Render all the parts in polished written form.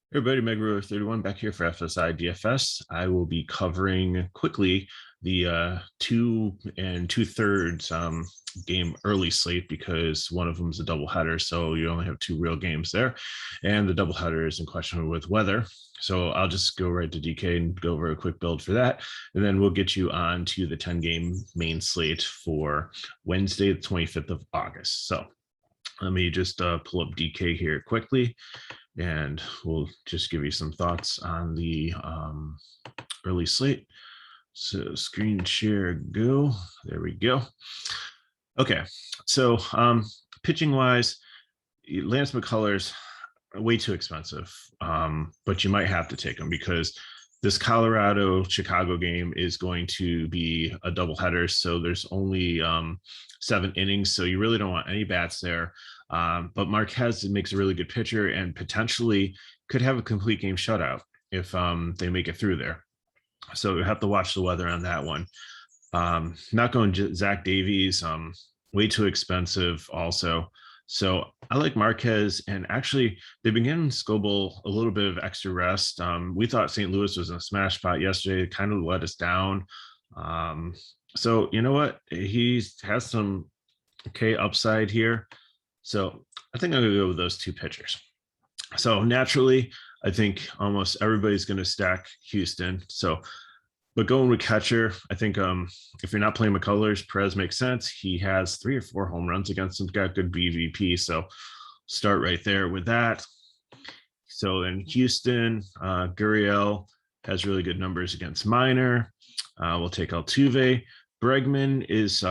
Hey everybody, Meg 31 back here for FSI DFS. I will be covering quickly the 2 2/3 game early slate because one of them is a doubleheader, so you only have two real games there, and the doubleheader is in question with weather. So I'll just go right to DK and go over a quick build for that, and then we'll get you on to the 10-game main slate for Wednesday, the 25th of August. So let me just pull up DK here quickly, and we'll just give you some thoughts on the early slate. So screen share, go. There we go. Okay, so pitching wise, Lance McCullers way too expensive, but you might have to take him because this Colorado Chicago game is going to be a doubleheader. So there's only 7 innings. So you really don't want any bats there. But Marquez makes a really good pitcher and potentially could have a complete game shutout if they make it through there. So we have to watch the weather on that one. Not going Zach Davies, way too expensive also. So I like Marquez, and actually they've been giving Scoble a little bit of extra rest. We thought St. Louis was in a smash spot yesterday. It kind of let us down. So you know what? He has some okay upside here. So I think I'm going to go with those two pitchers. So naturally, I think almost everybody's going to stack Houston. So, but going with catcher, I think if you're not playing McCullers, Perez makes sense. He has 3 or 4 home runs against him, got good BVP. So start right there with that. So in Houston, Gurriel has really good numbers against Minor. We'll take Altuve. Bregman is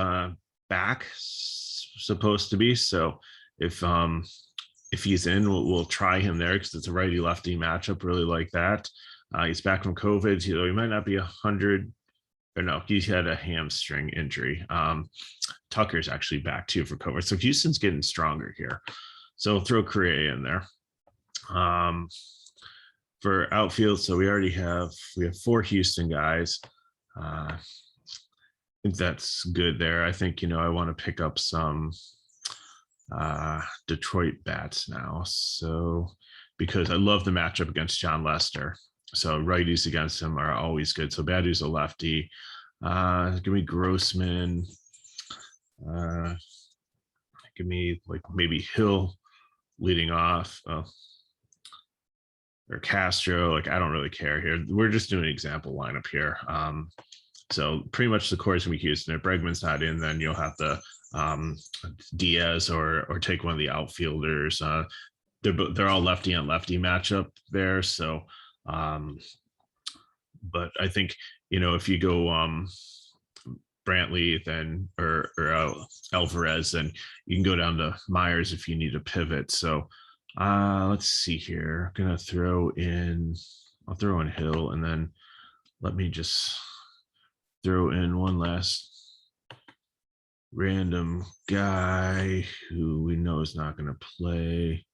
back, supposed to be. So if he's in, we'll try him there because it's a righty lefty matchup. Really like that. He's back from COVID. He might not be 100, or no, he had a hamstring injury. Tucker's actually back too for COVID. So Houston's getting stronger here. So throw Correa in there. For outfield, so we have 4 Houston guys. I think that's good there. I think, I want to pick up some Detroit bats now. So because I love the matchup against John Lester. So righties against him are always good. So Badu's a lefty. Give me Grossman. Give me like maybe Hill leading off. Or Castro. Like, I don't really care here. We're just doing an example lineup here. So pretty much the core is going to be Houston. If Bregman's not in, then you'll have to Diaz or take one of the outfielders. They're all lefty on lefty matchup there. So, but I think if you go Brantley then or Alvarez, then you can go down to Myers if you need a pivot. So let's see here. I'll throw in Hill, and then let me just throw in one last random guy who we know is not going to play.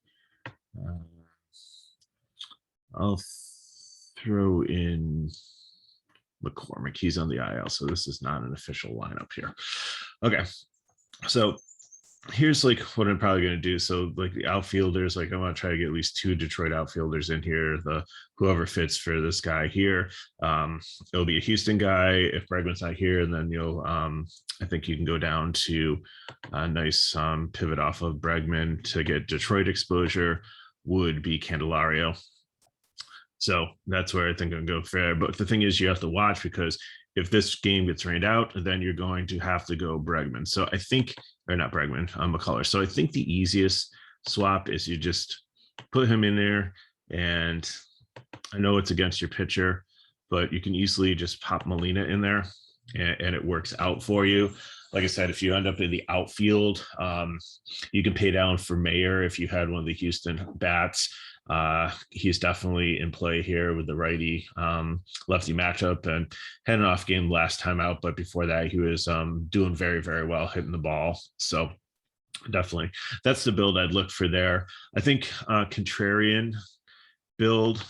I'll throw in McCormick. He's on the IL, so this is not an official lineup here. Okay, so here's like what I'm probably going to do. So like the outfielders, like I want to try to get at least 2 Detroit outfielders in here. Whoever fits for this guy here. It'll be a Houston guy if Bregman's not here, and then I think you can go down to a nice pivot off of Bregman to get Detroit exposure. Would be Candelario. So that's where I think I'm going to go fair. But the thing is, you have to watch because if this game gets rained out, then you're going to have to go Bregman. So I think, or not Bregman, McCullers. So I think the easiest swap is you just put him in there. And I know it's against your pitcher, but you can easily just pop Molina in there and it works out for you. Like I said, if you end up in the outfield, you can pay down for Mayer if you had one of the Houston bats. He's definitely in play here with the righty lefty matchup, and had an off game last time out, but before that he was doing very, very well hitting the ball. So definitely that's the build I'd look for there. I think contrarian build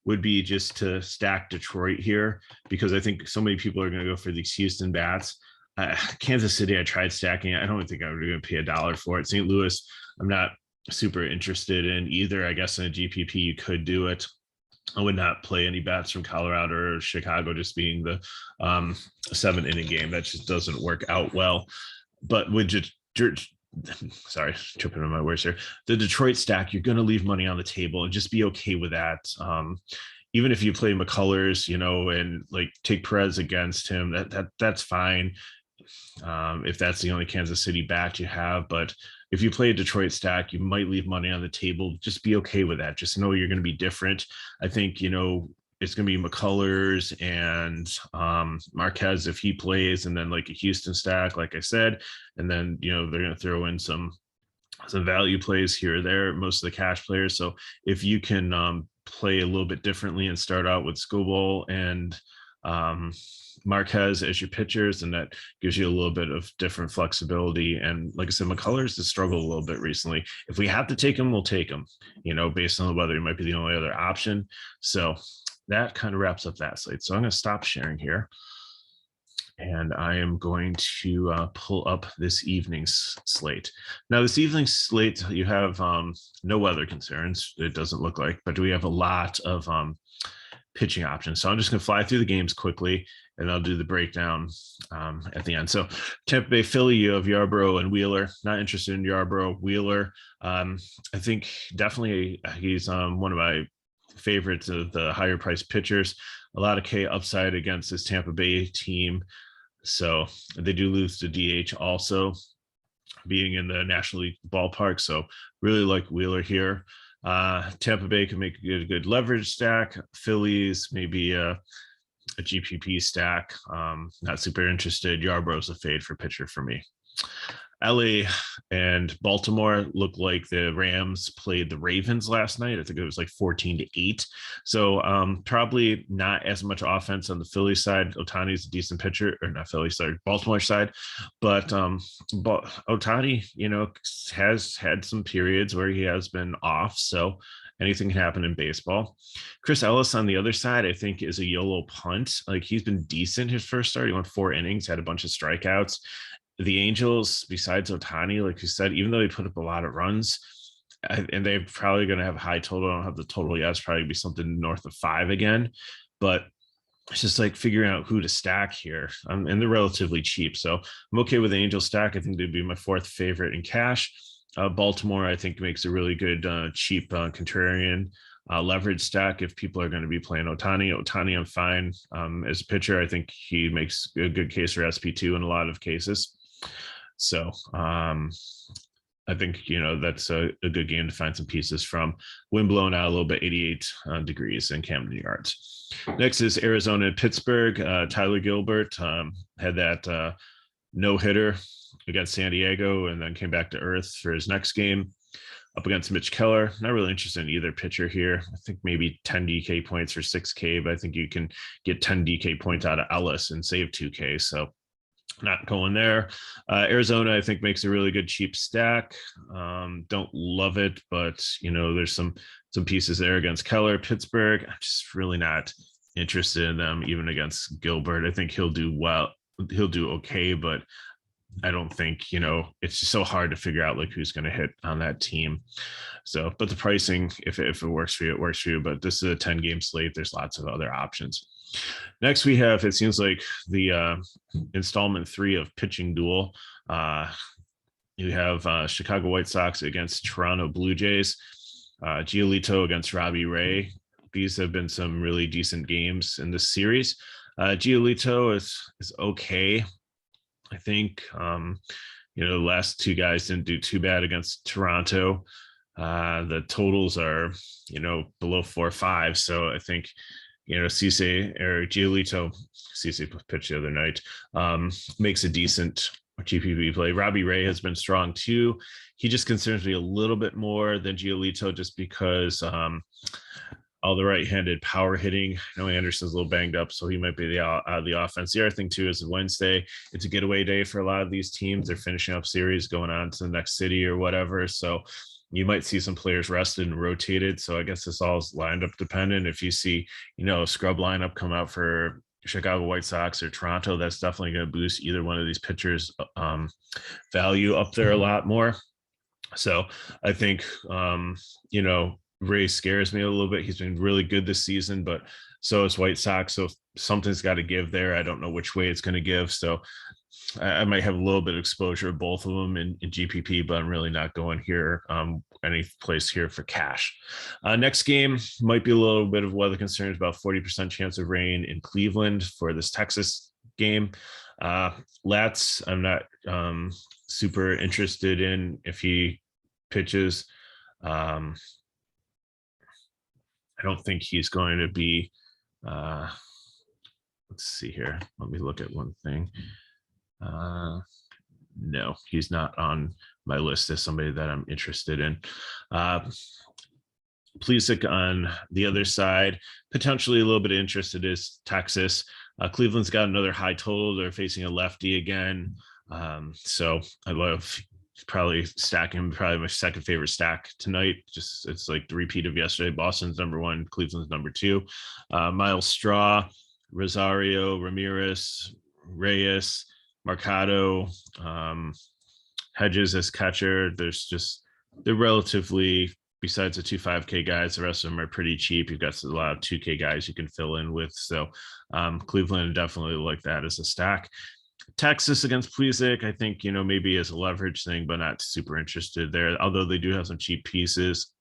would be just to stack Detroit here, because I think so many people are going to go for these Houston bats. Kansas City, I tried stacking it. I don't think I would going to pay $1 for it. St. Louis, I'm not super interested in either. I guess in a GPP, you could do it. I would not play any bats from Colorado or Chicago, just being the 7 inning game. That just doesn't work out well. But with sorry, tripping on my words here. The Detroit stack, you're going to leave money on the table and just be okay with that. Even if you play McCullers, and like take Perez against him, that's fine. If that's the only Kansas City bat you have. But if you play a Detroit stack, you might leave money on the table. Just be okay with that. Just know you're going to be different. I think, it's going to be McCullers and Marquez if he plays, and then like a Houston stack, like I said. And then, they're going to throw in some value plays here or there, most of the cash players. So if you can play a little bit differently and start out with Scoball and Marquez as your pitchers, and that gives you a little bit of different flexibility. And like I said, McCullers has struggled a little bit recently. If we have to take him, we'll take him, based on whether he might be the only other option. So that kind of wraps up that slate. So I'm going to stop sharing here. And I am going to pull up this evening's slate. Now, this evening's slate, you have no weather concerns, it doesn't look like, but we have a lot of pitching options. So I'm just going to fly through the games quickly, and I'll do the breakdown at the end. So Tampa Bay, Philly, you have Yarbrough and Wheeler. Not interested in Yarbrough. Wheeler, I think definitely he's one of my favorites of the higher priced pitchers. A lot of K upside against this Tampa Bay team. So they do lose to DH also, being in the National League ballpark. So really like Wheeler here. Tampa Bay can make a good leverage stack. Phillies, maybe a GPP stack. Not super interested. Yarbrough's a fade for pitcher for me. LA and Baltimore look like the Rams played the Ravens last night. I think it was like 14-8. So probably not as much offense on the Philly side. Ohtani's a decent pitcher, or not Philly side, Baltimore side. But Ohtani, has had some periods where he has been off. So anything can happen in baseball. Chris Ellis on the other side, I think, is a YOLO punt. Like, he's been decent his first start. He went 4 innings, had a bunch of strikeouts. The Angels, besides Ohtani, like you said, even though they put up a lot of runs, and they're probably going to have a high total. I don't have the total yet. It's probably be something north of 5 again. But it's just like figuring out who to stack here. And they're relatively cheap. So I'm okay with the Angel stack. I think they'd be my 4th favorite in cash. Baltimore, I think, makes a really good, cheap contrarian leverage stack if people are going to be playing Ohtani. I'm fine as a pitcher. I think he makes a good case for SP2 in a lot of cases. So I think, that's a good game to find some pieces from. Wind blown out a little bit, 88 degrees in Camden Yards. Next is Arizona and Pittsburgh. Tyler Gilbert had that no-hitter against San Diego and then came back to earth for his next game up against Mitch Keller. Not really interested in either pitcher here. I think maybe 10 DK points or 6K, but I think you can get 10 DK points out of Ellis and save 2K. So not going there. Arizona, I think, makes a really good cheap stack. Don't love it, but there's some pieces there against Keller. Pittsburgh, I'm just really not interested in them, even against Gilbert. I think he'll do well. He'll do okay, but I don't think, it's just so hard to figure out like who's going to hit on that team. So, but the pricing, if it works for you, it works for you. But this is a 10-game slate. There's lots of other options. Next, we have, it seems like, the installment 3 of Pitching Duel. You have Chicago White Sox against Toronto Blue Jays, Giolito against Robbie Ray. These have been some really decent games in this series. Giolito is okay. I think, the last 2 guys didn't do too bad against Toronto. The totals are, below 4-5. So I think, Cisse or Giolito, Cisse pitched the other night, makes a decent GPP play. Robbie Ray has been strong too. He just concerns me a little bit more than Giolito just because all the right-handed power hitting. I know Anderson's a little banged up, so he might be out of the offense. The other thing too is Wednesday. It's a getaway day for a lot of these teams. They're finishing up series, going on to the next city or whatever. So you might see some players rested and rotated. So I guess this all is lined up dependent. If you see, a scrub lineup come out for Chicago White Sox or Toronto, that's definitely going to boost either one of these pitchers' value up there a lot more. So I think, Ray scares me a little bit. He's been really good this season, but so is White Sox. So something's got to give there. I don't know which way it's going to give. So I might have a little bit of exposure of both of them in GPP, but I'm really not going here any place here for cash. Next game might be a little bit of weather concerns, about 40% chance of rain in Cleveland for this Texas game. Latz, I'm not super interested in if he pitches. I don't think he's going to be. Let's see here. Let me look at one thing. No, he's not on my list as somebody that I'm interested in. Pleasic on the other side, potentially a little bit interested is Texas. Cleveland's got another high total. They're facing a lefty again. So I love probably stacking, probably my second favorite stack tonight. Just it's like the repeat of yesterday. Boston's number one, Cleveland's number two. Miles Straw, Rosario, Ramirez, Reyes, Mercado, Hedges as catcher. They're relatively, besides the 2.5K guys, the rest of them are pretty cheap. You've got a lot of 2K guys you can fill in with. So Cleveland definitely like that as a stack. Texas against Plesac, I think, maybe as a leverage thing, but not super interested there. Although they do have some cheap pieces.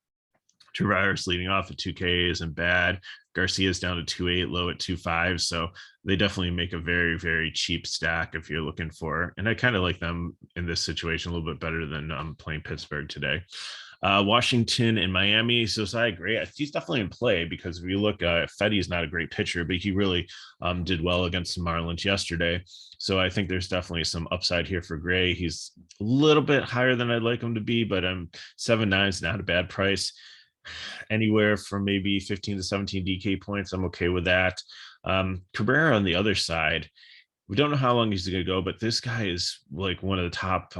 Tavares leading off at 2K isn't bad. Garcia's down to 2.8, low at 2.5. So they definitely make a very, very cheap stack if you're looking for. And I kind of like them in this situation a little bit better than playing Pittsburgh today. Washington and Miami. So I agree. He's definitely in play because if you look, Fetty's not a great pitcher, but he really did well against the Marlins yesterday. So I think there's definitely some upside here for Gray. He's a little bit higher than I'd like him to be, but 7.9 is not a bad price. Anywhere from maybe 15 to 17 DK points, I'm okay with that. Cabrera on the other side, we don't know how long he's going to go, but this guy is like one of the top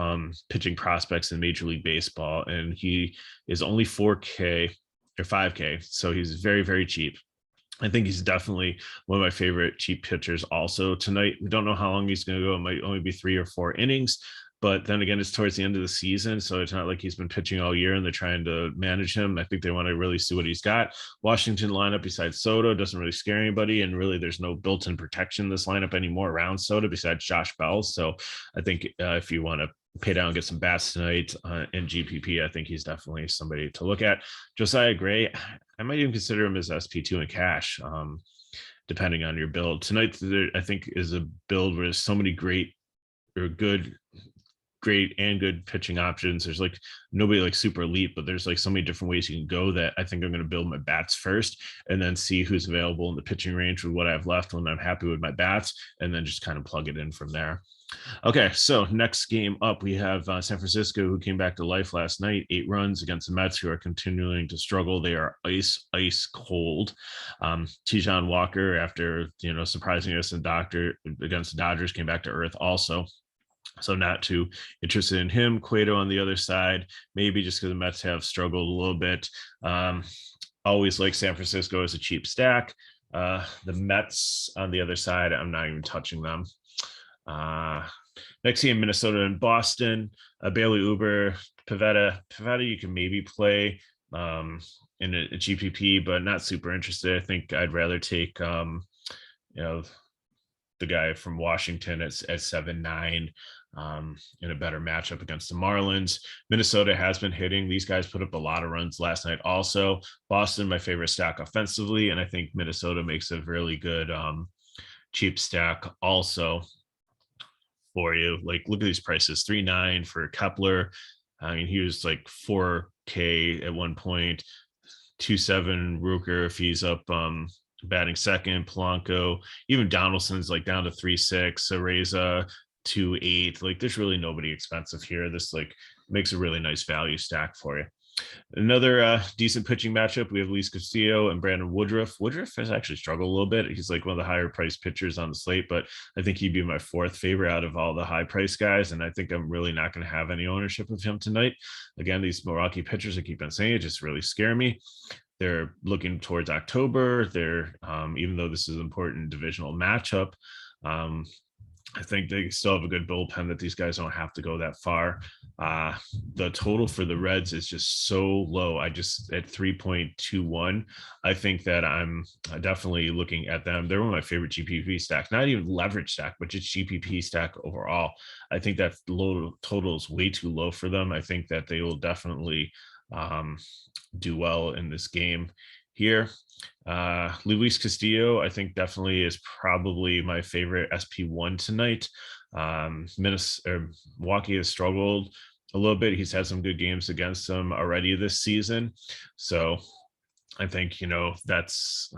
pitching prospects in Major League Baseball, and he is only 4K or 5K, so he's very, very cheap. I think he's definitely one of my favorite cheap pitchers also tonight. We don't know how long he's going to go. It might only be 3 or 4 innings, but then again, it's towards the end of the season, so it's not like he's been pitching all year and they're trying to manage him. I think they want to really see what he's got. Washington lineup besides Soto doesn't really scare anybody, and really there's no built-in protection in this lineup anymore around Soto besides Josh Bell. So I think if you want to pay down and get some bats tonight in GPP, I think he's definitely somebody to look at. Josiah Gray, I might even consider him as SP2 in cash, depending on your build. Tonight, I think, is a build where there's so many great and good pitching options. There's like nobody like super elite, but there's like so many different ways you can go that I think I'm going to build my bats first and then see who's available in the pitching range with what I have left when I'm happy with my bats, and then just kind of plug it in from there. Okay, so next game up, we have San Francisco, who came back to life last night, 8 runs against the Mets, who are continuing to struggle. They are ice cold. Tijuan Walker, after surprising us against the Dodgers, came back to earth also. So not too interested in him. Cueto on the other side, maybe just because the Mets have struggled a little bit. Always like San Francisco as a cheap stack. The Mets on the other side, I'm not even touching them. Next game, Minnesota and Boston. Bailey Uber, Pivetta. Pivetta you can maybe play in a GPP, but not super interested. I think I'd rather take the guy from Washington at 7.9 in a better matchup against the Marlins. Minnesota has been hitting. These guys put up a lot of runs last night also. Boston, my favorite stack offensively, and I think Minnesota makes a really good cheap stack also for you. Like, look at these prices. 3.9 for Kepler. I mean, he was like 4K at one point. 2.7 Ruker if he's up batting second. Polanco, even Donaldson's like down to 3.6. Areza 2.8. Like, there's really nobody expensive here. This like makes a really nice value stack for you. Another decent pitching matchup. We have Luis Castillo and Brandon Woodruff. Woodruff has actually struggled a little bit. He's like one of the higher priced pitchers on the slate, but I think he'd be my 4th favorite out of all the high price guys. And I think I'm really not going to have any ownership of him tonight. Again, these Milwaukee pitchers, I keep on saying it, just really scare me. They're looking towards October. They're even though this is an important divisional matchup, I think they still have a good bullpen that these guys don't have to go that far. The total for the Reds is just so low. I just at 3.21. I think that I'm definitely looking at them. They're one of my favorite GPP stacks, not even leverage stack, but just GPP stack overall. I think that low total is way too low for them. I think that they will definitely do well in this game here. Luis Castillo, I think definitely is probably my favorite SP1 tonight. Milwaukee has struggled a little bit. He's had some good games against them already this season. So I think, that's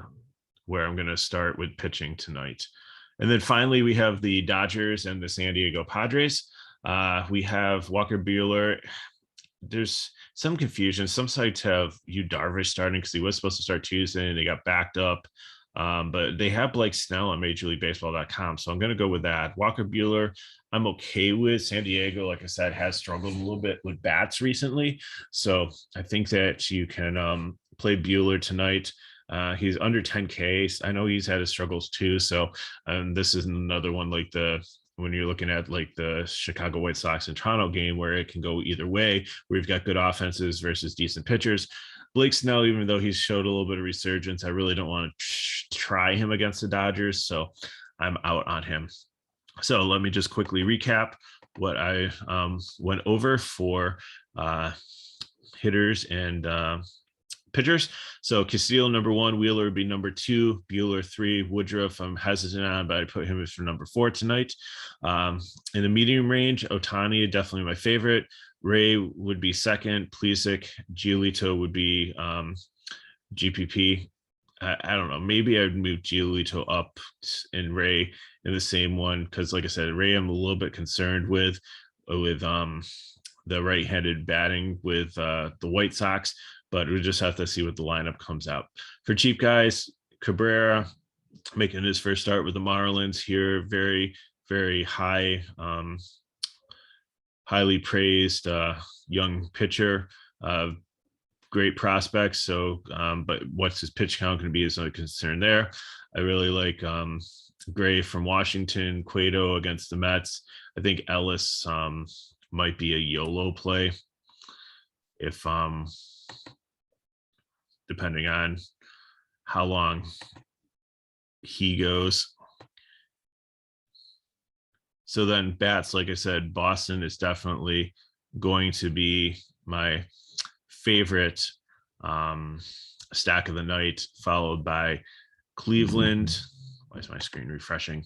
where I'm going to start with pitching tonight. And then finally, we have the Dodgers and the San Diego Padres. We have Walker Buehler. There's some confusion. Some sites have Yu Darvish starting because he was supposed to start Tuesday and they got backed up. But they have Blake Snell on MajorLeagueBaseball.com. So I'm going to go with that. Walker Buehler, I'm okay with. San Diego, like I said, has struggled a little bit with bats recently. So I think that you can play Buehler tonight. He's under 10K. I know he's had his struggles too. So this is another one like when you're looking at like the Chicago White Sox and Toronto game where it can go either way, where you've got good offenses versus decent pitchers. Blake Snell, even though he's showed a little bit of resurgence, I really don't want to try him against the Dodgers. So I'm out on him. So let me just quickly recap what I went over for hitters and pitchers. So Castillo, number 1, Wheeler would be number 2, Buehler 3, Woodruff I'm hesitant on, but I put him as for number 4 tonight. In the medium range, Ohtani, definitely my favorite. Ray would be second. Plesac, Giolito would be GPP. I don't know. Maybe I'd move Giolito up and Ray in the same one because, like I said, Ray I'm a little bit concerned with the right-handed batting with the White Sox, but we just have to see what the lineup comes out. For cheap guys, Cabrera making his first start with the Marlins here, very, very high, highly praised young pitcher, great prospects. So, but what's his pitch count going to be is no concern there. I really like Gray from Washington, Cueto against the Mets. I think Ellis might be a YOLO play if depending on how long he goes. So then bats, like I said, Boston is definitely going to be my favorite stack of the night, followed by Cleveland. Why is my screen refreshing?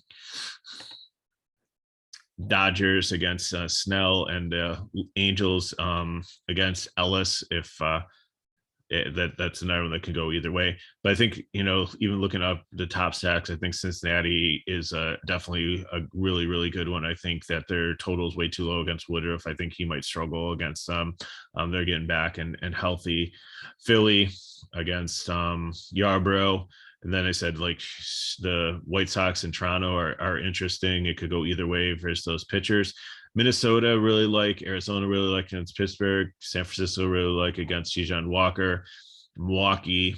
Dodgers against Snell, and the Angels against Ellis. If that's another one that could go either way. But I think, even looking up the top stacks, I think Cincinnati is definitely a really, really good one. I think that their total is way too low against Woodruff. I think he might struggle against them. They're getting back and healthy. Philly against Yarbrough. And then I said, like, the White Sox and Toronto are interesting. It could go either way versus those pitchers. Minnesota really like, Arizona really like against Pittsburgh, San Francisco really like against Ji-Hwan Walker, Milwaukee,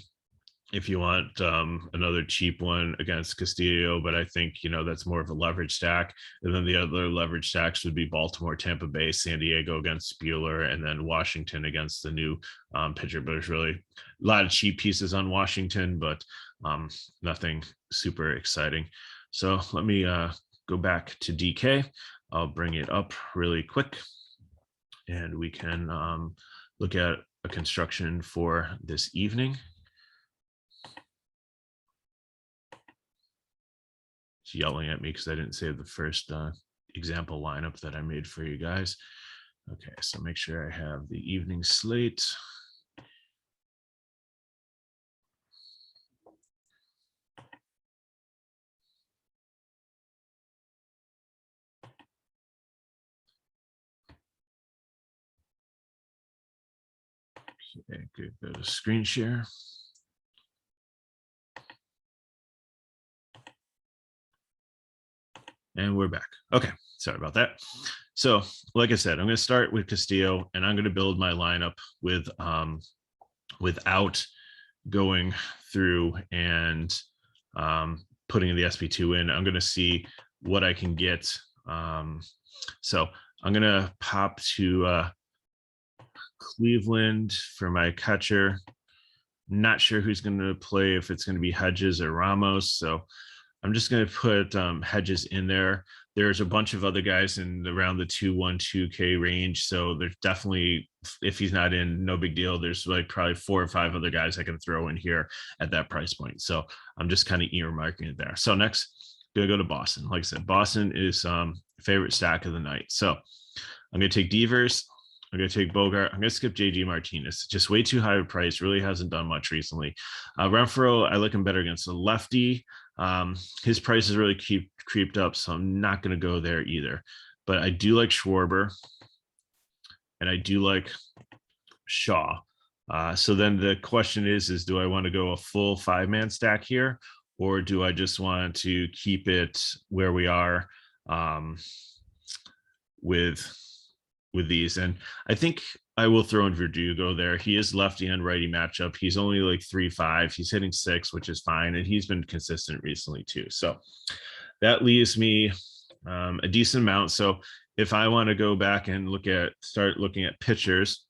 if you want another cheap one against Castillo, but I think, that's more of a leverage stack. And then the other leverage stacks would be Baltimore, Tampa Bay, San Diego against Buehler, and then Washington against the new pitcher. But there's really a lot of cheap pieces on Washington, but nothing super exciting. So let me go back to DK. I'll bring it up really quick and we can look at a construction for this evening. It's yelling at me because I didn't save the first example lineup that I made for you guys. Okay, so make sure I have the evening slate. Okay, good. Go to screen share. And we're back. Okay, sorry about that. So, like I said, I'm going to start with Castillo, and I'm going to build my lineup with without going through and putting the SP2 in. I'm going to see what I can get. So I'm going to pop to Cleveland for my catcher. Not sure who's going to play, if it's going to be Hedges or Ramos. So I'm just going to put Hedges in there. There's a bunch of other guys in around the 2-1-2K range. So there's definitely, if he's not in, no big deal. There's like probably 4 or 5 other guys I can throw in here at that price point. So I'm just kind of earmarking it there. So next, going to go to Boston. Like I said, Boston is favorite stack of the night. So I'm going to take Devers. I'm going to take Bogart. I'm going to skip JD Martinez. Just way too high of a price. Really hasn't done much recently. Renfroe, I like him better against the lefty. His price has really creeped up, so I'm not going to go there either. But I do like Schwarber, and I do like Shaw. So then the question is do I want to go a full 5-man stack here, or do I just want to keep it where we are with these? And I think I will throw in Verdugo there. He is lefty and righty matchup. He's only like 3.5. He's hitting 6, which is fine. And he's been consistent recently too. So that leaves me a decent amount. So if I want to go back and start looking at pitchers,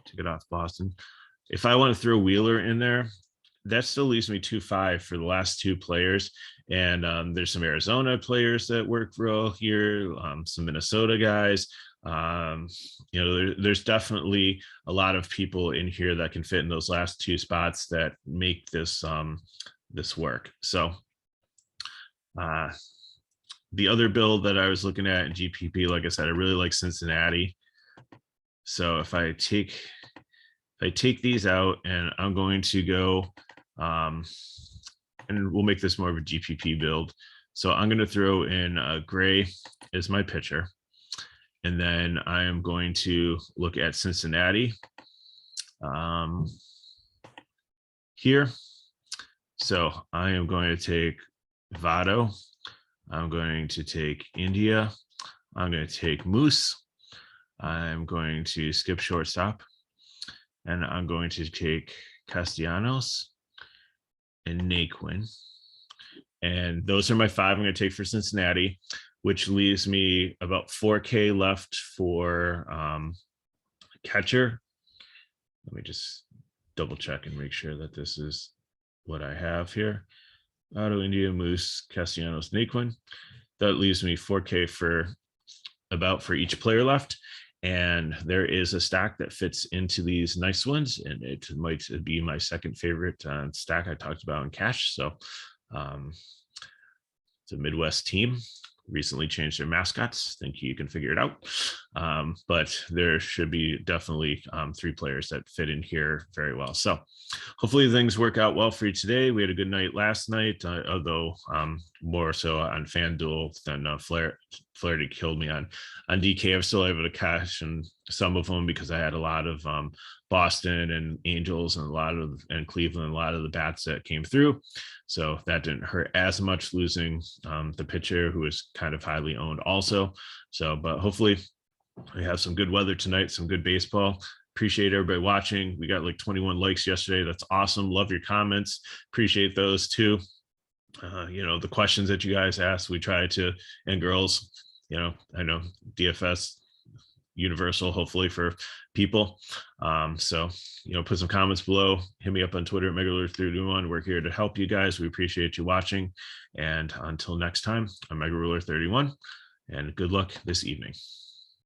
to get off Boston, if I want to throw Wheeler in there, that still leaves me 2.5 for the last 2 players. And there's some Arizona players that work well here, some Minnesota guys. There's definitely a lot of people in here that can fit in those last 2 spots that make this this work. So the other build that I was looking at in GPP, like I said, I really like Cincinnati. So if I take these out, and I'm going to go, and we'll make this more of a GPP build. So I'm going to throw in Gray as my pitcher. And then I am going to look at Cincinnati here. So I am going to take Votto. I'm going to take India. I'm going to take Moose. I'm going to skip shortstop. And I'm going to take Castellanos and Naquin. And those are my 5 I'm going to take for Cincinnati, which leaves me about 4K left for catcher. Let me just double check and make sure that this is what I have here. Auto India, Moose, Castellanos, Naquin. That leaves me 4K for each player left. And there is a stack that fits into these nice ones, and it might be my second favorite stack I talked about in cash. So it's a Midwest team, recently changed their mascots. Think you can figure it out. But there should be definitely 3 players that fit in here very well. So hopefully things work out well for you today. We had a good night last night, although more so on FanDuel than Flaherty killed me on DK. I'm still able to cash and some of them because I had a lot of Boston and Angels and Cleveland, a lot of the bats that came through. So that didn't hurt as much, losing the pitcher who was kind of highly owned also. So, but hopefully we have some good weather tonight, some good baseball. Appreciate everybody watching. We got like 21 likes yesterday. That's awesome. Love your comments. Appreciate those too. The questions that you guys asked, we try to, and girls, I know DFS universal, hopefully for people. So, put some comments below, hit me up on Twitter at MegaRuler31. We're here to help you guys. We appreciate you watching. And until next time, I'm MegaRuler31, and good luck this evening.